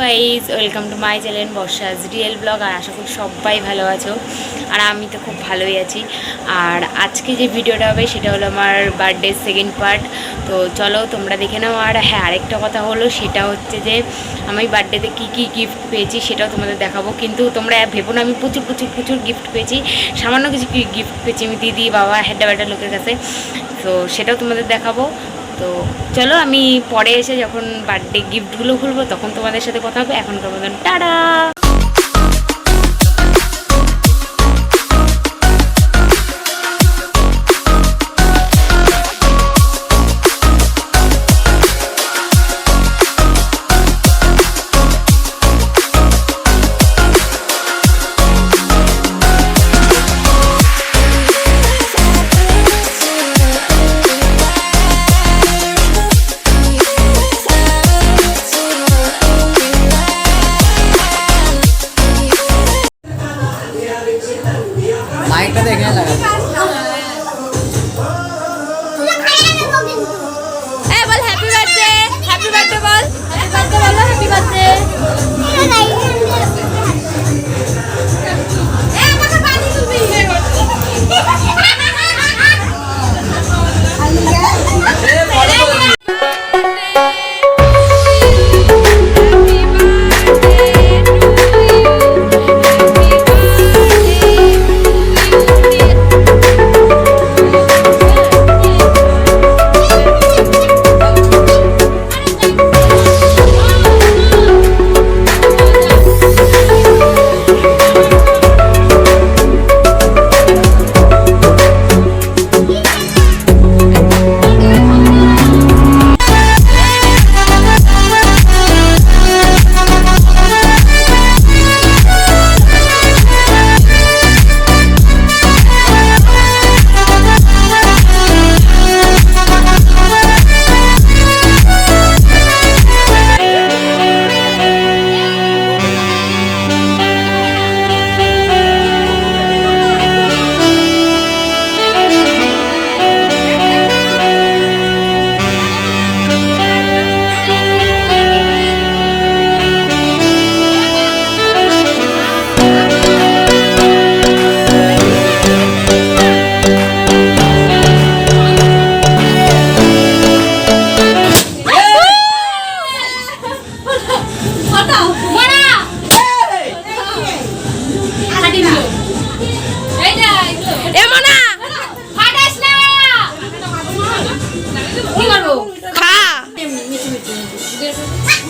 Guys, welcome to my channel Barsha's real blog. আর আশা করি সবাই ভালো আছো, আর আমি তো খুব ভালোই আছি। আর আজকে যে ভিডিওটা হবে সেটা হলো আমার বার্থডে সেকেন্ড পার্ট। তো চলো তোমরা দেখে নাও। আর হ্যাঁ, আরেকটা কথা হলো, সেটা হচ্ছে যে আমি বার্থডেতে কী কী গিফট পেয়েছি সেটাও তোমাদের দেখাবো। কিন্তু তোমরা ভেবো না আমি প্রচুর প্রচুর প্রচুর গিফট পেয়েছি, সামান্য কিছু গিফট পেয়েছি আমি দিদি বাবা হেডা ব্যাটা লোকের কাছে। তো সেটাও তোমাদের দেখাবো। তো চলো, আমি পরে এসে যখন বার্থডে গিফটগুলো খুলবো তখন তোমাদের সাথে কথা হবে। এখনকার মতন টাটা। माइक देखने लगा बोल हैप्पी बर्थडे, हैप्पी बर्थडे बोल, हैप्पी बर्थडे बोलो, हैप्पी बर्थडे।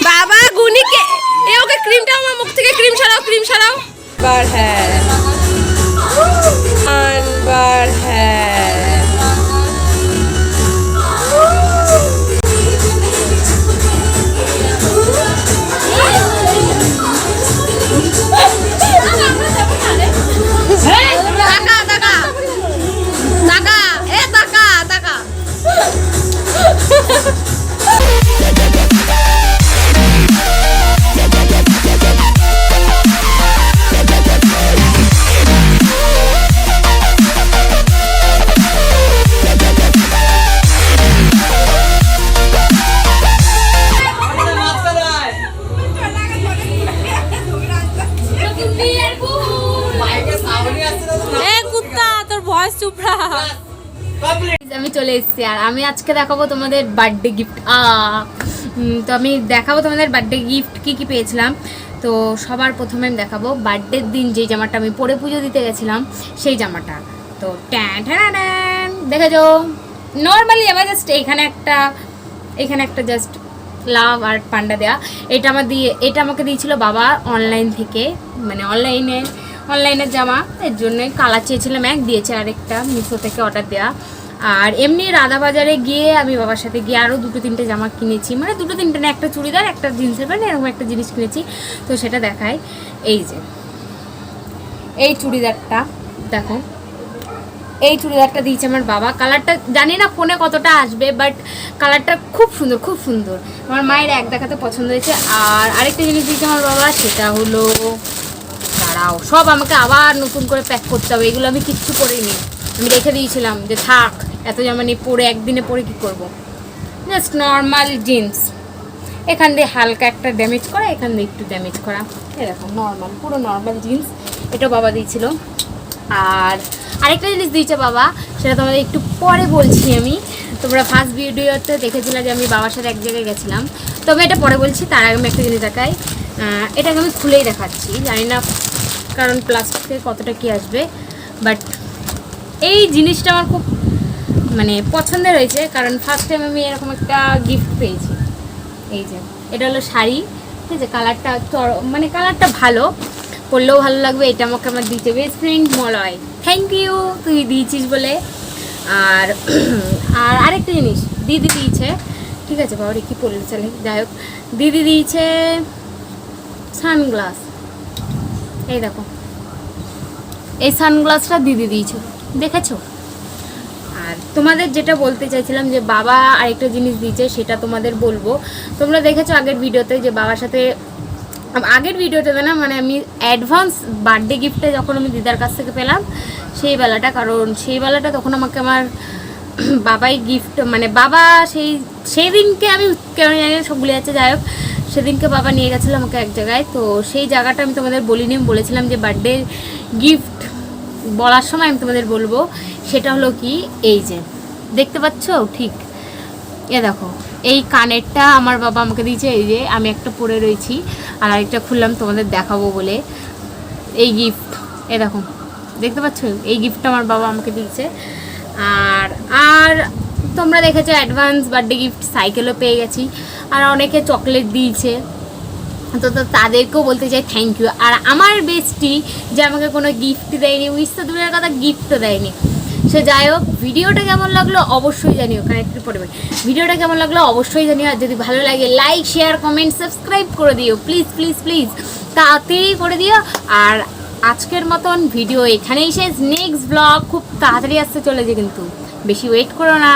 বাবা গুনিকে ওকে ক্রিমটা আমার মুখ থেকে ক্রিম সরাও, ক্রিম সরাও। বার হ্যাঁ, বার হ্যাঁ। আমি চলে এসেছি, আর আমি আজকে দেখাবো তোমাদের বার্থডে গিফট। তো আমি দেখাবো তোমাদের বার্থডে গিফট কি কি পেয়েছিলাম। তো সবার প্রথমে আমি দেখাবো বার্থডের দিন যে জামাটা আমি পরে পুজো দিতে গেছিলাম সেই জামাটা। তো ট্যান ট্যান দেখেছো, নর্মালি আমার জাস্ট এখানে একটা জাস্ট লাভ আর পান্ডা দেয়া। এটা আমাকে দিয়েছিল বাবা অনলাইন থেকে, মানে অনলাইনের জামা। এর জন্যই কালার চেয়েছিলাম, এক দিয়েছে, আরেকটা মিশো থেকে অর্ডার দেওয়া। আর এমনি রাধা বাজারে গিয়ে আমি বাবার সাথে গিয়ে আরও দুটো তিনটে জামা কিনেছি, মানে দুটো তিনটে না, একটা চুড়িদার একটা জিন্সের প্যান্ট, এরকম একটা জিনিস কিনেছি। তো সেটা দেখায়, এই যে এই চুড়িদারটা দেখো, এই চুড়িদারটা দিয়েছে আমার বাবা। কালারটা জানি না ফোনে কতটা আসবে, বাট কালারটা খুব সুন্দর, খুব সুন্দর। আমার মায়ের এক দেখাতে পছন্দ হয়েছে। আর আরেকটা জিনিস দিয়েছে আমার বাবা, সেটা হলো, দাঁড়াও, সব আমাকে আবার নতুন করে প্যাক করতে হবে, এগুলো আমি কিচ্ছু করিনি, আমি রেখে দিয়েছিলাম যে থাক, এত জামা নিয়ে পরে একদিনে পরে কী করবো। জাস্ট নর্মাল জিন্স, এখান দিয়ে হালকা একটা ড্যামেজ করা, এখান দিয়ে একটু ড্যামেজ করা, এরকম নর্মাল, পুরো নর্মাল জিন্স। এটা বাবা দিয়েছিল। আর আরেকটা জিনিস দিয়েছে বাবা, সেটা তোমাদের একটু পরে বলছি আমি। তোমরা ফার্স্ট ভিডিওতে দেখেছিলে যে আমি বাবার সাথে এক জায়গায় গেছিলাম, তো আমি এটা পরে বলছি। তার আগে আমি একটা জিনিস দেখাই, এটাকে আমি খুলেই দেখাচ্ছি, জানি না কারণ প্লাস্টিকে কতটা কী আসবে, বাট এই জিনিসটা আমার খুব মানে পছন্দের হয়েছে, কারণ ফার্স্ট টাইম আমি এরকম একটা গিফট পেয়েছি। এই যে এটা হলো শাড়ি, ঠিক আছে, কালারটা মানে কালারটা ভালো, পরলেও ভালো লাগবে। এটা আমাকে আমার দিতে best friend Malay, thank you তুই দিয়েছিস বলে। আর আর আরেকটা জিনিস দিদি দিয়েছে, ঠিক আছে, বাবার কি পড়লে চলে, যাই হোক, দিদি দিয়েছে সানগ্লাস। এই দেখো, এই সানগ্লাসটা দিদি দিয়েছে, দেখেছো? আর তোমাদের যেটা বলতে চাইছিলাম যে বাবা আরেকটা জিনিস দিয়েছে, সেটা তোমাদের বলবো। তোমরা দেখেছো আগের ভিডিওতে যে বাবার সাথে, আগের ভিডিওতে না মানে আমি অ্যাডভান্স বার্থডে গিফটে যখন আমি দিদার কাছ থেকে পেলাম সেই বেলাটা, কারণ সেই বেলাটা তখন আমাকে আমার বাবাই গিফট, মানে বাবা সেই দিনকে আমি কেন জানি না সব ভুলে যাচ্ছে, যাই হোক সেদিনকে বাবা নিয়ে গেছিলো আমাকে এক জায়গায়। তো সেই জায়গাটা আমি তোমাদের বলিনি, আমি বলেছিলাম যে বার্থডে গিফট বলার সময় আমি তোমাদের বলবো। সেটা হলো কি, এই যে দেখতে পাচ্ছ, ঠিক এ দেখো, এই কানেরটা আমার বাবা আমাকে দিয়েছে। এই যে আমি একটা পরে রয়েছি আর আরেকটা খুললাম তোমাদের দেখাবো বলে। এই গিফট, এ দেখো, দেখতে পাচ্ছ, এই গিফটটা আমার বাবা আমাকে দিয়েছে। আর আর তোমরা দেখেছো অ্যাডভান্স বার্থডে গিফট সাইকেলও পেয়ে গেছি, আর অনেকে চকলেট দিয়েছে, তো তাদেরকেও বলতে চাই থ্যাংক ইউ। আর আমার বেস্টি যে আমাকে কোনো গিফট দেয়নি, উইশ তো দূরের কথা, গিফটও দেয়নি। সে যাই হোক, ভিডিওটা কেমন লাগলো অবশ্যই জানিও, কানেক্টেড পড়বে। ভিডিওটা কেমন লাগলো অবশ্যই জানিও, আর যদি ভালো লাগে লাইক শেয়ার কমেন্ট সাবস্ক্রাইব করে দিও, প্লিজ প্লিজ প্লিজ, তাড়াতাড়ি করে দিও। আর আজকের মতন ভিডিও এখানেই শেষ, নেক্সট ব্লগ খুব তাড়াতাড়ি আসতে চলেছে, কিন্তু বেশি ওয়েট করো না।